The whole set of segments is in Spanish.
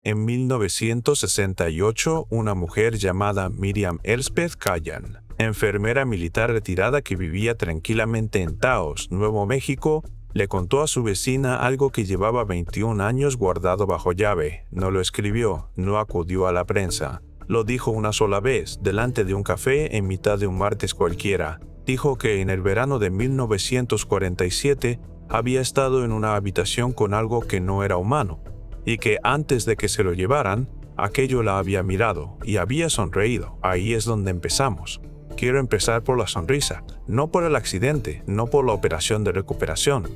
En 1968, una mujer llamada Miriam Elspeth Callan, enfermera militar retirada que vivía tranquilamente en Taos, Nuevo México, le contó a su vecina algo que llevaba 21 años guardado bajo llave. No lo escribió, no acudió a la prensa. Lo dijo una sola vez, delante de un café en mitad de un martes cualquiera. Dijo que en el verano de 1947 había estado en una habitación con algo que no era humano, y que antes de que se lo llevaran, aquello la había mirado y había sonreído. Ahí es donde empezamos. Quiero empezar por la sonrisa, no por el accidente, no por la operación de recuperación,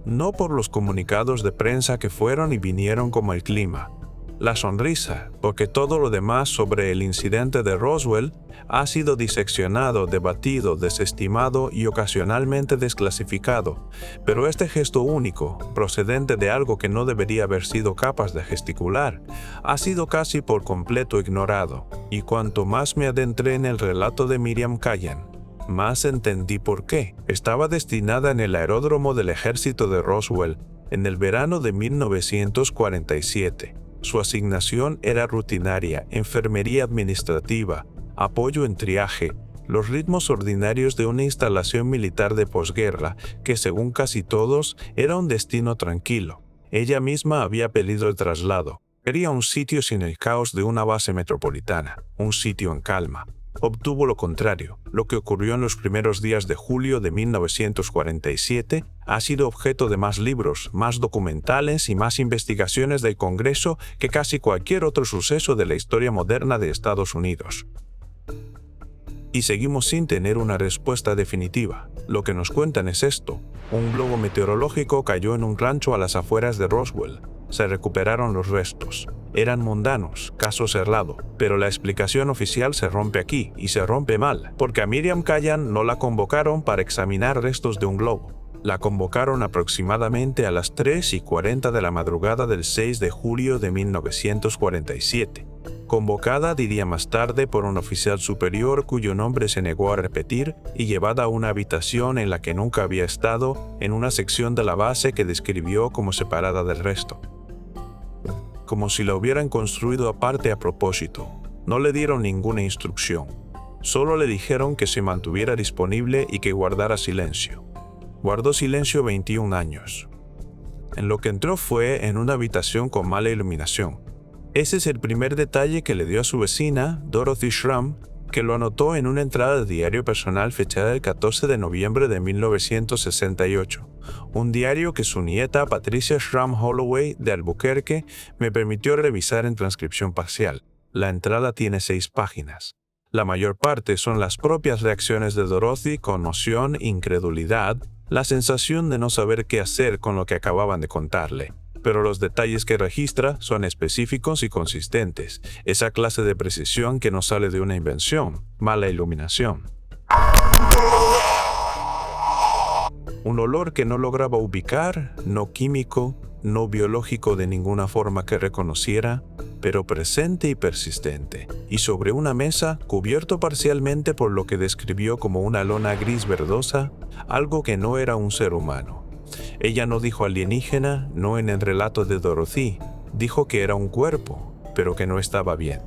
no por los comunicados de prensa que fueron y vinieron como el clima. La sonrisa, porque todo lo demás sobre el incidente de Roswell ha sido diseccionado, debatido, desestimado y ocasionalmente desclasificado, pero este gesto único, procedente de algo que no debería haber sido capaz de gesticular, ha sido casi por completo ignorado, y cuanto más me adentré en el relato de Miriam Callan, más entendí por qué. Estaba destinada en el aeródromo del ejército de Roswell en el verano de 1947. Su asignación era rutinaria, enfermería administrativa, apoyo en triaje, los ritmos ordinarios de una instalación militar de posguerra que, según casi todos, era un destino tranquilo. Ella misma había pedido el traslado. Quería un sitio sin el caos de una base metropolitana, un sitio en calma. Obtuvo lo contrario. Lo que ocurrió en los primeros días de julio de 1947 ha sido objeto de más libros, más documentales y más investigaciones del Congreso que casi cualquier otro suceso de la historia moderna de Estados Unidos. Y seguimos sin tener una respuesta definitiva. Lo que nos cuentan es esto: un globo meteorológico cayó en un rancho a las afueras de Roswell. Se recuperaron los restos. Eran mundanos, caso cerrado, pero la explicación oficial se rompe aquí, y se rompe mal, porque a Miriam Callan no la convocaron para examinar restos de un globo. La convocaron aproximadamente a las 3:40 de la madrugada del 6 de julio de 1947. Convocada, diría más tarde, por un oficial superior cuyo nombre se negó a repetir y llevada a una habitación en la que nunca había estado, en una sección de la base que describió como separada del resto. Como si la hubieran construido aparte a propósito. No le dieron ninguna instrucción. Solo le dijeron que se mantuviera disponible y que guardara silencio. Guardó silencio 21 años. En lo que entró fue en una habitación con mala iluminación. Ese es el primer detalle que le dio a su vecina, Dorothy Schramm, que lo anotó en una entrada de diario personal fechada el 14 de noviembre de 1968, un diario que su nieta Patricia Schramm Holloway de Albuquerque me permitió revisar en transcripción parcial. La entrada tiene 6 páginas. La mayor parte son las propias reacciones de Dorothy, conmoción, incredulidad, la sensación de no saber qué hacer con lo que acababan de contarle. Pero los detalles que registra son específicos y consistentes, esa clase de precisión que no sale de una invención, mala iluminación. Un olor que no lograba ubicar, no químico, no biológico de ninguna forma que reconociera, pero presente y persistente, y sobre una mesa, cubierto parcialmente por lo que describió como una lona gris verdosa, algo que no era un ser humano. Ella no dijo alienígena, no en el relato de Dorothy, dijo que era un cuerpo, pero que no estaba bien.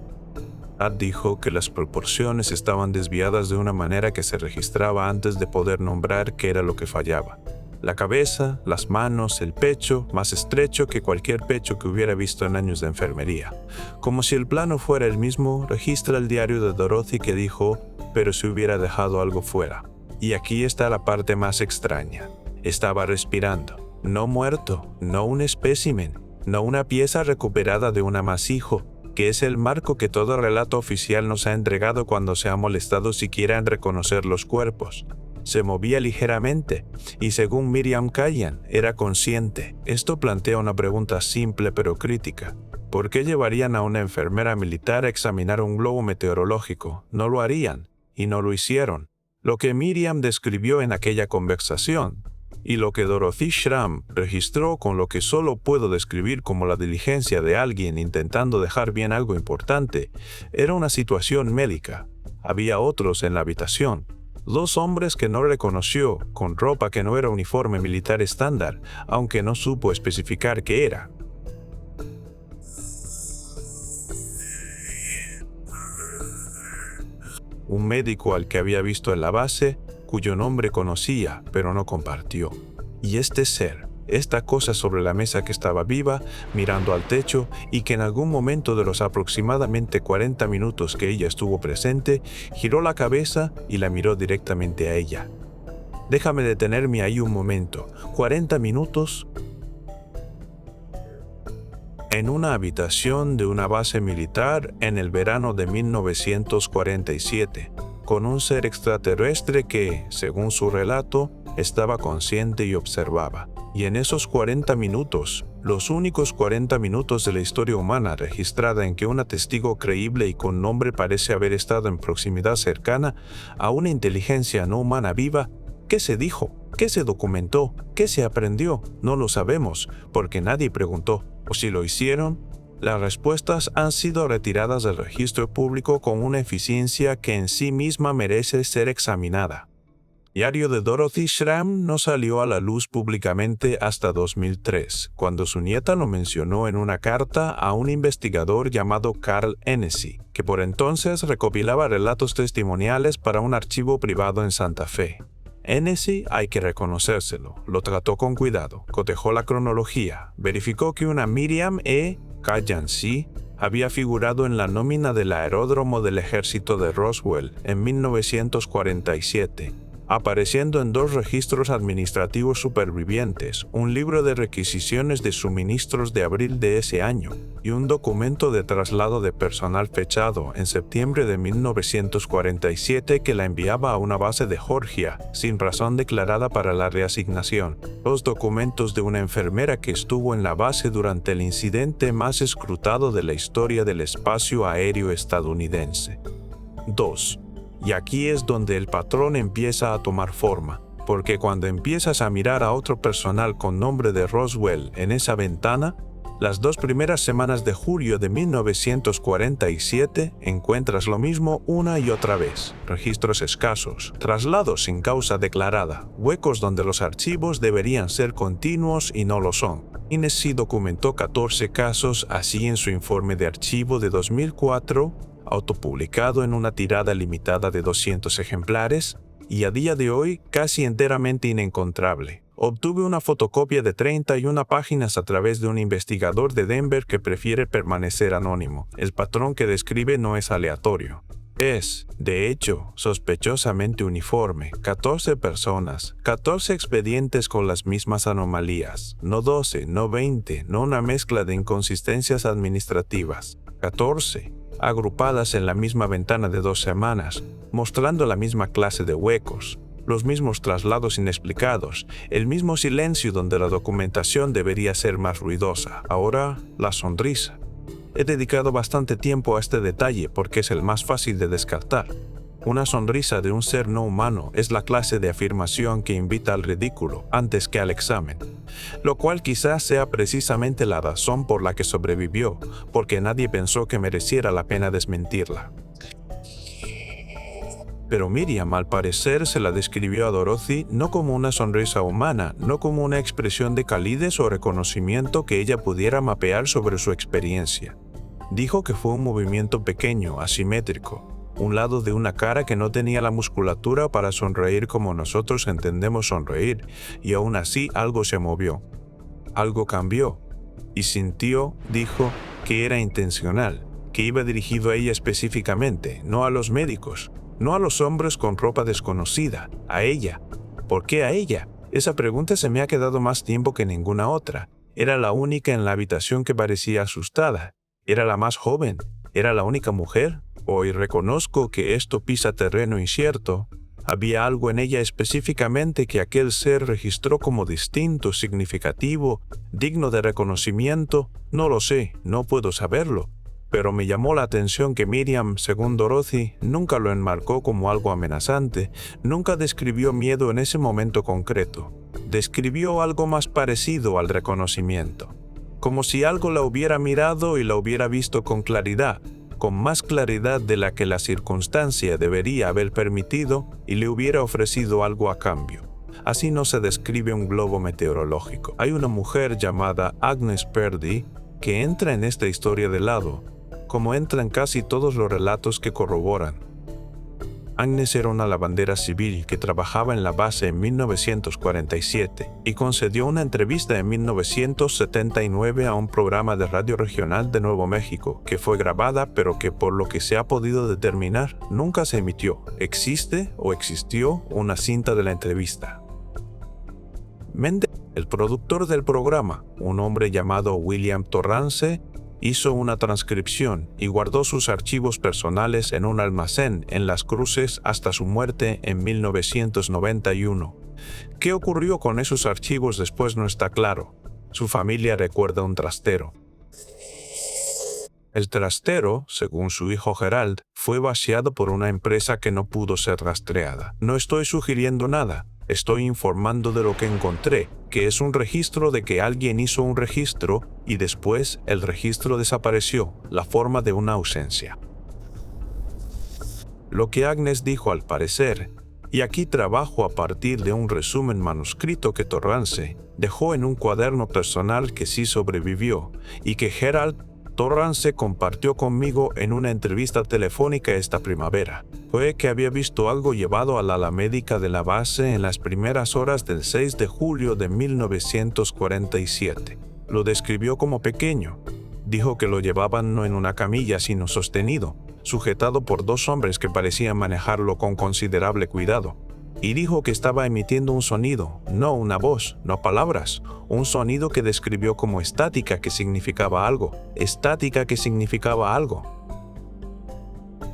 Dijo que las proporciones estaban desviadas de una manera que se registraba antes de poder nombrar qué era lo que fallaba. La cabeza, las manos, el pecho, más estrecho que cualquier pecho que hubiera visto en años de enfermería. Como si el plano fuera el mismo, registra el diario de Dorothy que dijo, pero si hubiera dejado algo fuera. Y aquí está la parte más extraña. Estaba respirando, no muerto, no un espécimen, no una pieza recuperada de un amasijo, que es el marco que todo relato oficial nos ha entregado cuando se ha molestado siquiera en reconocer los cuerpos. Se movía ligeramente, y según Miriam Callan, era consciente. Esto plantea una pregunta simple pero crítica. ¿Por qué llevarían a una enfermera militar a examinar un globo meteorológico? No lo harían, y no lo hicieron. Lo que Miriam describió en aquella conversación, y lo que Dorothy Schramm registró con lo que solo puedo describir como la diligencia de alguien intentando dejar bien algo importante, era una situación médica. Había otros en la habitación. 2 hombres que no reconoció, con ropa que no era uniforme militar estándar, aunque no supo especificar qué era. un médico al que había visto en la base, cuyo nombre conocía, pero no compartió. Y este ser, esta cosa sobre la mesa que estaba viva, mirando al techo y que en algún momento de los aproximadamente 40 minutos que ella estuvo presente, giró la cabeza y la miró directamente a ella. Déjame detenerme ahí un momento. 40 minutos en una habitación de una base militar en el verano de 1947, con un ser extraterrestre que, según su relato, estaba consciente y observaba. Y en esos 40 minutos, los únicos 40 minutos de la historia humana registrada en que una testigo creíble y con nombre parece haber estado en proximidad cercana a una inteligencia no humana viva, ¿qué se dijo? ¿Qué se documentó? ¿Qué se aprendió? No lo sabemos, porque nadie preguntó. O si lo hicieron, las respuestas han sido retiradas del registro público con una eficiencia que en sí misma merece ser examinada. Diario de Dorothy Schramm no salió a la luz públicamente hasta 2003, cuando su nieta lo mencionó en una carta a un investigador llamado Carl Hennessy, que por entonces recopilaba relatos testimoniales para un archivo privado en Santa Fe. Hennessy, hay que reconocérselo, lo trató con cuidado, cotejó la cronología, verificó que una Miriam E. Callan C. había figurado en la nómina del aeródromo del ejército de Roswell en 1947, apareciendo en 2 registros administrativos supervivientes, un libro de requisiciones de suministros de abril de ese año y un documento de traslado de personal fechado en septiembre de 1947 que la enviaba a una base de Georgia sin razón declarada para la reasignación. 2 documentos de una enfermera que estuvo en la base durante el incidente más escrutado de la historia del espacio aéreo estadounidense. 2. Y aquí es donde el patrón empieza a tomar forma, porque cuando empiezas a mirar a otro personal con nombre de Roswell en esa ventana, las 2 primeras semanas de julio de 1947 encuentras lo mismo una y otra vez. Registros escasos, traslados sin causa declarada, huecos donde los archivos deberían ser continuos y no lo son. Hennessy documentó 14 casos así en su informe de archivo de 2004, autopublicado en una tirada limitada de 200 ejemplares y a día de hoy casi enteramente inencontrable. Obtuve una fotocopia de 31 páginas a través de un investigador de Denver que prefiere permanecer anónimo. El patrón que describe no es aleatorio. Es, de hecho, sospechosamente uniforme. 14 personas, 14 expedientes con las mismas anomalías. No 12, no 20, no una mezcla de inconsistencias administrativas. 14. Agrupadas en la misma ventana de 2 semanas, mostrando la misma clase de huecos, los mismos traslados inexplicados, el mismo silencio donde la documentación debería ser más ruidosa. Ahora, la sonrisa. He dedicado bastante tiempo a este detalle porque es el más fácil de descartar. Una sonrisa de un ser no humano es la clase de afirmación que invita al ridículo antes que al examen, lo cual quizás sea precisamente la razón por la que sobrevivió, porque nadie pensó que mereciera la pena desmentirla. Pero Miriam, al parecer, se la describió a Dorothy no como una sonrisa humana, no como una expresión de calidez o reconocimiento que ella pudiera mapear sobre su experiencia. Dijo que fue un movimiento pequeño, asimétrico, un lado de una cara que no tenía la musculatura para sonreír como nosotros entendemos sonreír, y aún así algo se movió. Algo cambió, y sintió, dijo, que era intencional, que iba dirigido a ella específicamente, no a los médicos, no a los hombres con ropa desconocida, a ella. ¿Por qué a ella? Esa pregunta se me ha quedado más tiempo que ninguna otra. Era la única en la habitación que parecía asustada. Era la más joven. Era la única mujer. Hoy reconozco que esto pisa terreno incierto. Había algo en ella específicamente que aquel ser registró como distinto, significativo, digno de reconocimiento. No lo sé, no puedo saberlo. Pero me llamó la atención que Miriam, según Dorothy, nunca lo enmarcó como algo amenazante, nunca describió miedo en ese momento concreto. Describió algo más parecido al reconocimiento, como si algo la hubiera mirado y la hubiera visto con claridad, con más claridad de la que la circunstancia debería haber permitido y le hubiera ofrecido algo a cambio. Así no se describe un globo meteorológico. Hay una mujer llamada Agnes Purdy que entra en esta historia de lado, como entran casi todos los relatos que corroboran. Agnes era una lavandera civil que trabajaba en la base en 1947 y concedió una entrevista en 1979 a un programa de radio regional de Nuevo México que fue grabada pero que por lo que se ha podido determinar nunca se emitió. ¿Existe o existió una cinta de la entrevista? Méndez, el productor del programa, un hombre llamado William Torrance, hizo una transcripción y guardó sus archivos personales en un almacén en Las Cruces hasta su muerte en 1991. ¿Qué ocurrió con esos archivos después no está claro? Su familia recuerda un trastero. El trastero, según su hijo Gerald, fue vaciado por una empresa que no pudo ser rastreada. No estoy sugiriendo nada. Estoy informando de lo que encontré, que es un registro de que alguien hizo un registro y después el registro desapareció, la forma de una ausencia. Lo que Agnes dijo al parecer, y aquí trabajo a partir de un resumen manuscrito que Torrance dejó en un cuaderno personal que sí sobrevivió y que Gerald Torrance compartió conmigo en una entrevista telefónica esta primavera. Fue que había visto algo llevado al ala médica de la base en las primeras horas del 6 de julio de 1947. Lo describió como pequeño. Dijo que lo llevaban no en una camilla sino sostenido, sujetado por dos hombres que parecían manejarlo con considerable cuidado. Y dijo que estaba emitiendo un sonido, no una voz, no palabras, un sonido que describió como estática, que significaba algo, estática que significaba algo.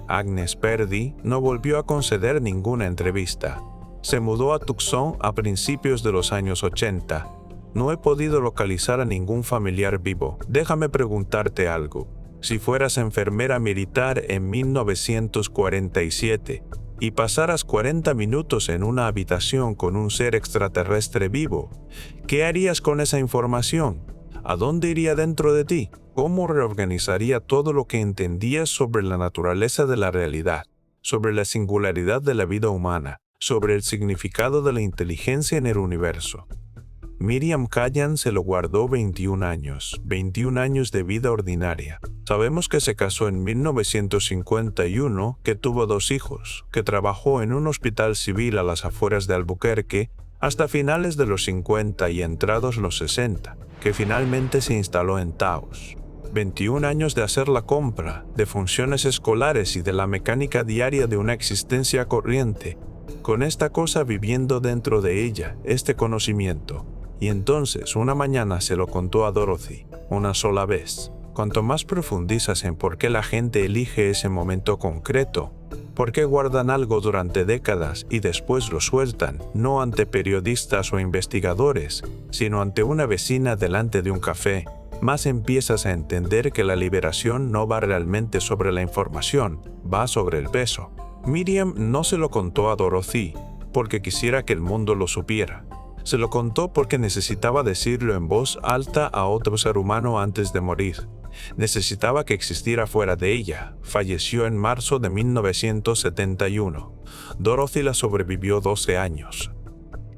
Agnes Purdy no volvió a conceder ninguna entrevista. Se mudó a Tucson a principios de los años 80. No he podido localizar a ningún familiar vivo. Déjame preguntarte algo. Si fueras enfermera militar en 1947, y pasaras 40 minutos en una habitación con un ser extraterrestre vivo, ¿qué harías con esa información? ¿A dónde iría dentro de ti? ¿Cómo reorganizaría todo lo que entendías sobre la naturaleza de la realidad, sobre la singularidad de la vida humana, sobre el significado de la inteligencia en el universo? Miriam Callan se lo guardó 21 años de vida ordinaria. Sabemos que se casó en 1951, que tuvo 2 hijos, que trabajó en un hospital civil a las afueras de Albuquerque hasta finales de los 50 y entrados los 60, que finalmente se instaló en Taos. 21 años de hacer la compra, de funciones escolares y de la mecánica diaria de una existencia corriente, con esta cosa viviendo dentro de ella, este conocimiento. Y entonces una mañana se lo contó a Dorothy, una sola vez. Cuanto más profundizas en por qué la gente elige ese momento concreto, por qué guardan algo durante décadas y después lo sueltan, no ante periodistas o investigadores, sino ante una vecina delante de un café, más empiezas a entender que la liberación no va realmente sobre la información, va sobre el peso. Miriam no se lo contó a Dorothy porque quisiera que el mundo lo supiera. Se lo contó porque necesitaba decirlo en voz alta a otro ser humano antes de morir. Necesitaba que existiera fuera de ella. Falleció en marzo de 1971. Dorothy la sobrevivió 12 años.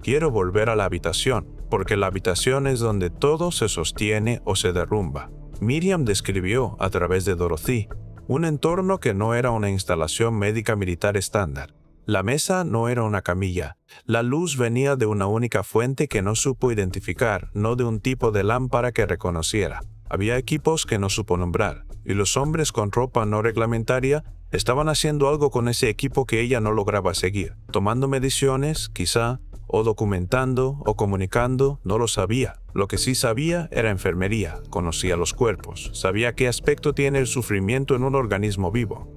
Quiero volver a la habitación, porque la habitación es donde todo se sostiene o se derrumba. Miriam describió, a través de Dorothy, un entorno que no era una instalación médica militar estándar. La mesa no era una camilla. La luz venía de una única fuente que no supo identificar, no de un tipo de lámpara que reconociera. Había equipos que no supo nombrar, y los hombres con ropa no reglamentaria estaban haciendo algo con ese equipo que ella no lograba seguir, tomando mediciones, quizá, o documentando, o comunicando, no lo sabía. Lo que sí sabía era enfermería, conocía los cuerpos, sabía qué aspecto tiene el sufrimiento en un organismo vivo.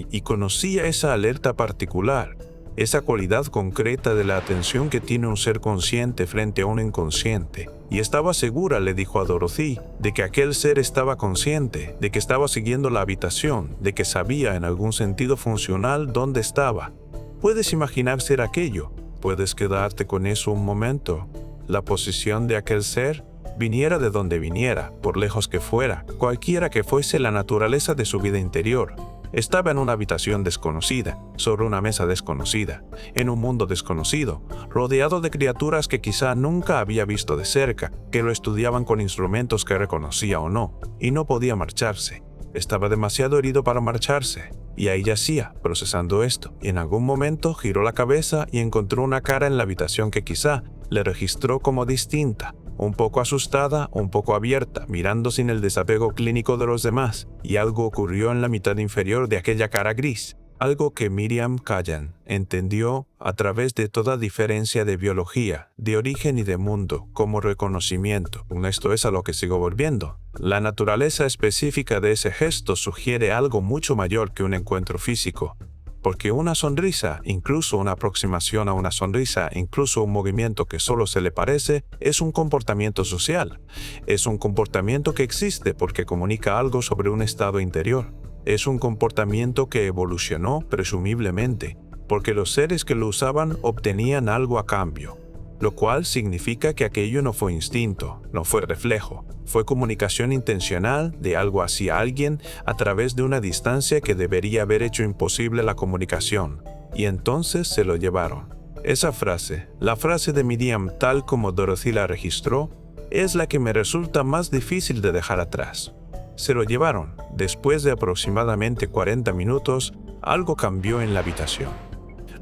Y conocía esa alerta particular, esa cualidad concreta de la atención que tiene un ser consciente frente a un inconsciente. Y estaba segura, le dijo a Dorothy, de que aquel ser estaba consciente, de que estaba siguiendo la habitación, de que sabía en algún sentido funcional dónde estaba. ¿Puedes imaginar ser aquello? ¿Puedes quedarte con eso un momento? La posición de aquel ser, viniera de donde viniera, por lejos que fuera, cualquiera que fuese la naturaleza de su vida interior. Estaba en una habitación desconocida, sobre una mesa desconocida, en un mundo desconocido, rodeado de criaturas que quizá nunca había visto de cerca, que lo estudiaban con instrumentos que reconocía o no, y no podía marcharse. Estaba demasiado herido para marcharse, y ahí yacía, procesando esto. Y en algún momento giró la cabeza y encontró una cara en la habitación que quizá le registró como distinta, un poco asustada, un poco abierta, mirando sin el desapego clínico de los demás, y algo ocurrió en la mitad inferior de aquella cara gris. Algo que Miriam Callan entendió a través de toda diferencia de biología, de origen y de mundo, como reconocimiento. Esto es a lo que sigo volviendo. La naturaleza específica de ese gesto sugiere algo mucho mayor que un encuentro físico, porque una sonrisa, incluso una aproximación a una sonrisa, incluso un movimiento que solo se le parece, es un comportamiento social. Es un comportamiento que existe porque comunica algo sobre un estado interior. Es un comportamiento que evolucionó, presumiblemente, porque los seres que lo usaban obtenían algo a cambio, lo cual significa que aquello no fue instinto, no fue reflejo, fue comunicación intencional de algo hacia alguien a través de una distancia que debería haber hecho imposible la comunicación, y entonces se lo llevaron. Esa frase, la frase de Miriam tal como Dorothy la registró, es la que me resulta más difícil de dejar atrás. Se lo llevaron. Después de aproximadamente 40 minutos, algo cambió en la habitación.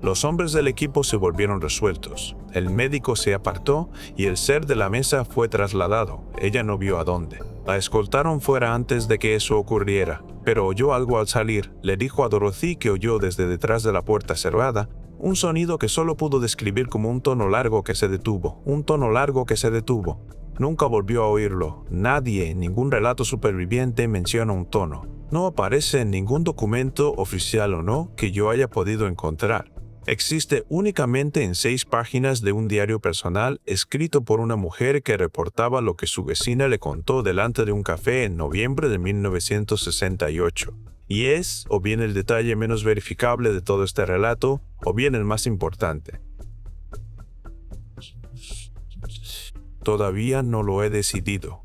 Los hombres del equipo se volvieron resueltos. El médico se apartó y el ser de la mesa fue trasladado. Ella no vio a dónde. La escoltaron fuera antes de que eso ocurriera, pero oyó algo al salir. Le dijo a Dorothy que oyó desde detrás de la puerta cerrada un sonido que solo pudo describir como un tono largo que se detuvo. Un tono largo que se detuvo. Nunca volvió a oírlo. Nadie, ningún relato superviviente menciona un tono. No aparece en ningún documento, oficial o no, que yo haya podido encontrar. Existe únicamente en 6 páginas de un diario personal escrito por una mujer que reportaba lo que su vecina le contó delante de un café en noviembre de 1968. Y es, o bien el detalle menos verificable de todo este relato, o bien el más importante. Todavía no lo he decidido.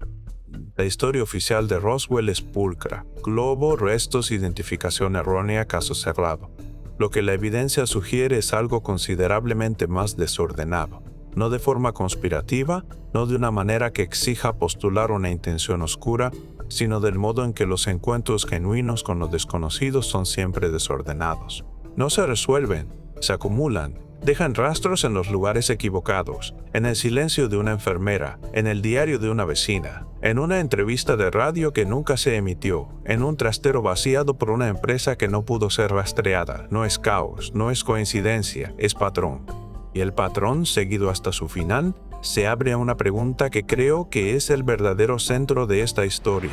La historia oficial de Roswell es pulcra. Globo, restos, identificación errónea, caso cerrado. Lo que la evidencia sugiere es algo considerablemente más desordenado. No de forma conspirativa, no de una manera que exija postular una intención oscura, sino del modo en que los encuentros genuinos con los desconocidos son siempre desordenados. No se resuelven, se acumulan. Dejan rastros en los lugares equivocados, en el silencio de una enfermera, en el diario de una vecina, en una entrevista de radio que nunca se emitió, en un trastero vaciado por una empresa que no pudo ser rastreada. No es caos, no es coincidencia, es patrón. Y el patrón, seguido hasta su final, se abre a una pregunta que creo que es el verdadero centro de esta historia.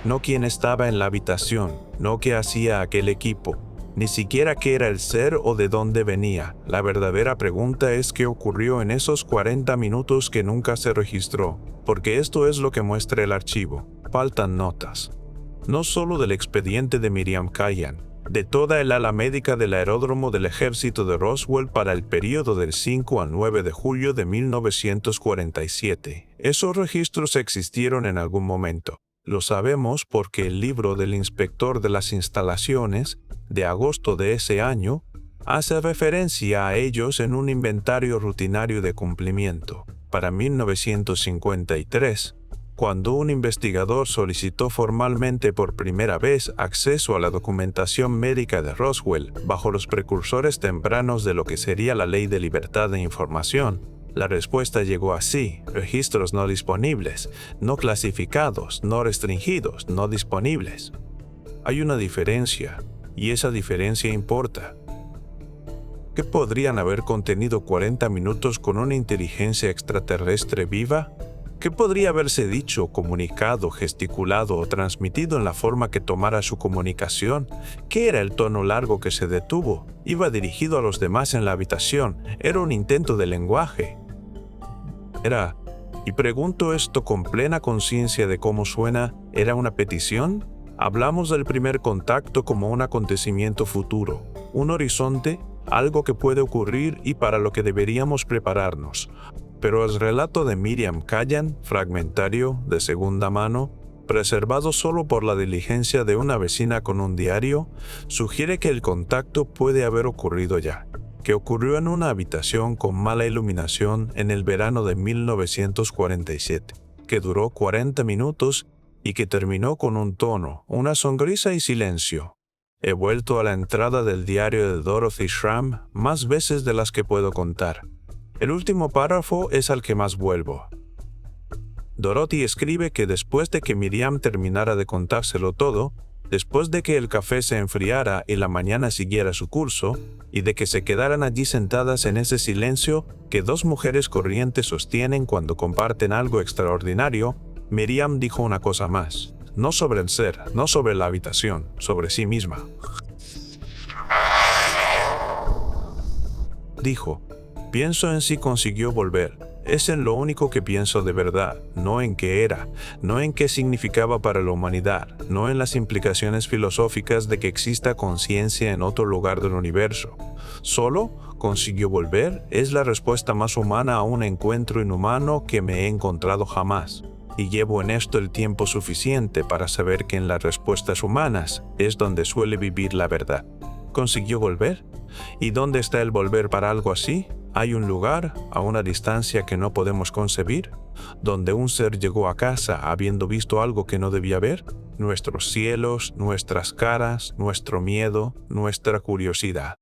No quién estaba en la habitación, no qué hacía aquel equipo, ni siquiera qué era el ser o de dónde venía. La verdadera pregunta es qué ocurrió en esos 40 minutos que nunca se registró, porque esto es lo que muestra el archivo. Faltan notas. No solo del expediente de Miriam Callan, de toda el ala médica del aeródromo del ejército de Roswell para el período del 5 al 9 de julio de 1947. Esos registros existieron en algún momento. Lo sabemos porque el libro del inspector de las instalaciones, de agosto de ese año, hace referencia a ellos en un inventario rutinario de cumplimiento. Para 1953, cuando un investigador solicitó formalmente por primera vez acceso a la documentación médica de Roswell bajo los precursores tempranos de lo que sería la Ley de Libertad de Información, la respuesta llegó así: registros no disponibles, no clasificados, no restringidos, no disponibles. Hay una diferencia, y esa diferencia importa. ¿Qué podrían haber contenido 40 minutos con una inteligencia extraterrestre viva? ¿Qué podría haberse dicho, comunicado, gesticulado o transmitido en la forma que tomara su comunicación? ¿Qué era el tono largo que se detuvo? Iba dirigido a los demás en la habitación. Era un intento de lenguaje. Y pregunto esto con plena conciencia de cómo suena, ¿era una petición? Hablamos del primer contacto como un acontecimiento futuro, un horizonte, algo que puede ocurrir y para lo que deberíamos prepararnos. Pero el relato de Miriam Callan, fragmentario, de segunda mano, preservado solo por la diligencia de una vecina con un diario, sugiere que el contacto puede haber ocurrido ya, que ocurrió en una habitación con mala iluminación en el verano de 1947, que duró 40 minutos y que terminó con un tono, una sonrisa y silencio. He vuelto a la entrada del diario de Dorothy Schramm más veces de las que puedo contar. El último párrafo es al que más vuelvo. Dorothy escribe que después de que Miriam terminara de contárselo todo, después de que el café se enfriara y la mañana siguiera su curso, y de que se quedaran allí sentadas en ese silencio que dos mujeres corrientes sostienen cuando comparten algo extraordinario, Miriam dijo una cosa más. No sobre el ser, no sobre la habitación, sobre sí misma. Dijo, pienso en si consiguió volver. Es en lo único que pienso de verdad, no en qué era, no en qué significaba para la humanidad, no en las implicaciones filosóficas de que exista conciencia en otro lugar del universo. Solo, consiguió volver es la respuesta más humana a un encuentro inhumano que me he encontrado jamás. Y llevo en esto el tiempo suficiente para saber que en las respuestas humanas es donde suele vivir la verdad. ¿Consiguió volver? ¿Y dónde está el volver para algo así? ¿Hay un lugar, a una distancia que no podemos concebir, donde un ser llegó a casa habiendo visto algo que no debía ver? Nuestros cielos, nuestras caras, nuestro miedo, nuestra curiosidad.